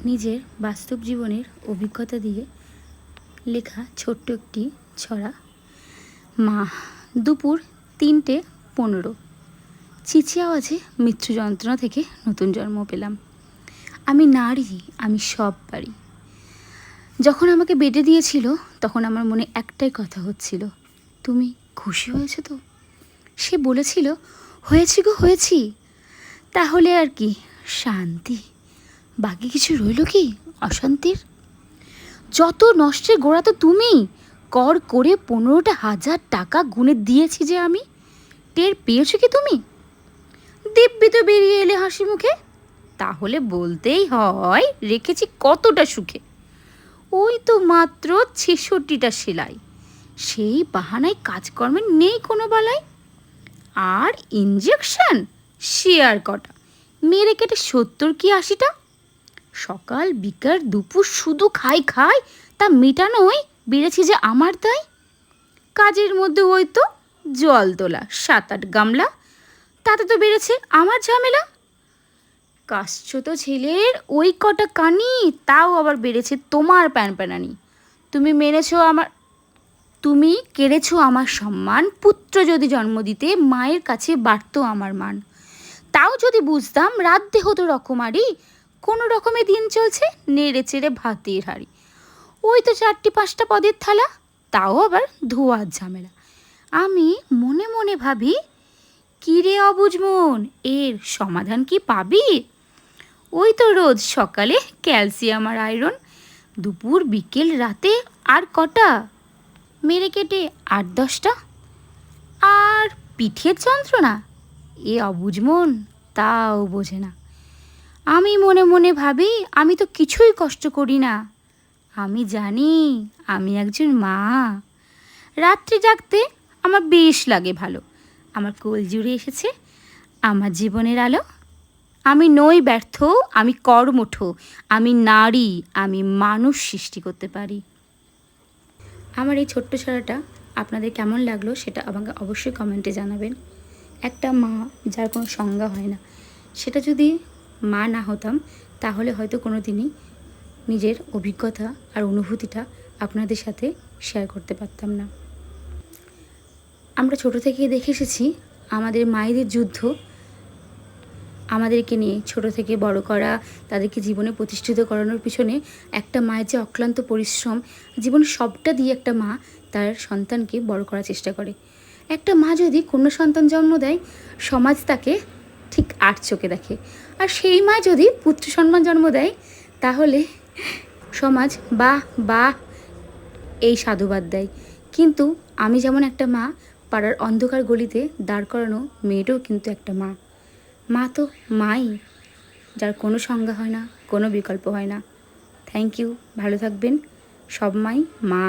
নিজের বাস্তব জীবনের অভিজ্ঞতা দিয়ে লেখা ছোট্ট একটি ছড়া। মা। দুপুর ৩:১৫। চিচি আওয়াজে মৃত্যু যন্ত্রণা থেকে নতুন জন্ম পেলাম। আমি নারী, আমি সব পারি। যখন আমাকে বেডে দিয়েছিল তখন আমার মনে একটাই কথা হচ্ছিল, তুমি খুশি হয়েছো তো? সে বলেছিল, হয়েছি গো হয়েছি। তাহলে আর কি, শান্তি। বাকি কিছু রইল কি অশান্তির? যত নষ্টের গোড়া তো তুমি। কর করে ১৫,০০০ টাকা গুনে দিয়েছি যে আমি। টের পেয়েছো কি তুমি? দিব্যি তো বেরিয়ে এলে হাসি মুখে। তাহলে বলতেই হয় রেখেছি কতটা সুখে। ওই তো মাত্র ৬৬টা সেলাই। সেই বাহানায় কাজকর্মের নেই কোনো বালাই। আর ইঞ্জেকশন সে আর কটা, মেরে কেটে ৭০ কি ৮০টা। সকাল বিকাল দুপুর শুধু খাই খাই, তা মেটানোই বেড়েছি যে আমার দায়। কাজের মধ্যে ওই তো জল তোলা ৭-৮ গামলা, তাতে তো বেড়েছে আমার ঝামেলা। কাশছো তো ছেলের ওই কটা কানি, তাও আবার বেড়েছে তোমার প্যানপ্যানানি। তুমি কেড়েছো আমার সম্মান। পুত্র যদি জন্ম দিতে মায়ের কাছে বাড়তো আমার মান। তাও যদি বুঝতাম রাধ্যে হতো রকমারি, কোনো রকমে দিন চলছে নেড়ে চেড়ে ভাতের হাঁড়ি। ওই তো ৪-৫টা পদের থালা, তাও আবার ধোয়ার ঝামেলা। আমি মনে মনে ভাবি, কী রে অবুঝ মন, এর সমাধান কি পাবি? ওই তো রোজ সকালে ক্যালসিয়াম আর আয়রন, দুপুর বিকেল রাতে আর কটা, মেরে কেটে ৮-১০টা। আর পিঠের যন্ত্রণা, এ অবুঝ মন তাও বোঝে না। আমি মনে মনে ভাবি, আমি তো কিছুই কষ্ট করি না। আমি জানি আমি একজন মা। রাত্রি জাগতে আমার বেশ লাগে ভালো। আমার কোল জুড়ে এসেছে আমার জীবনের আলো। আমি নই ব্যর্থ, আমি কর্মঠ, আমি নারী, আমি মানুষ সৃষ্টি করতে পারি। আমার এই ছোট্ট ছড়াটা আপনাদের কেমন লাগলো সেটা আমাকে অবশ্যই কমেন্টে জানাবেন। একটা মা যার কোনো সংজ্ঞা হয় না, সেটা যদি মা না হতাম তাহলে হয়তো কোনো দিনই নিজের অভিজ্ঞতা আর অনুভূতিটা আপনাদের সাথে শেয়ার করতে পারতাম না। আমরা ছোট থেকেই দেখে এসেছি আমাদের মায়েদের যুদ্ধ, আমাদেরকে নিয়ে ছোট থেকে বড় করা, তাদেরকে জীবনে প্রতিষ্ঠিত করানোর পিছনে একটা মায়ের যে অক্লান্ত পরিশ্রম, জীবন সবটা দিয়ে একটা মা তার সন্তানকে বড় করার চেষ্টা করে। একটা মা যদি কন্যা সন্তান জন্ম দেয়, সমাজ তাকে ঠিক ৮ চোখে দেখে। আর সেই মা যদি পুত্র সন্তান জন্ম দেয়, তাহলে সমাজ বা এই সাধুবাদ দেয়। কিন্তু আমি যেমন একটা মা, পাড়ার অন্ধকার গলিতে দাঁড় করানো মেয়েটাও কিন্তু একটা মা। মা তো মাই, যার কোনো সংজ্ঞা হয় না, কোনো বিকল্প হয় না। থ্যাংক ইউ, ভালো থাকবেন। সব মাই মা।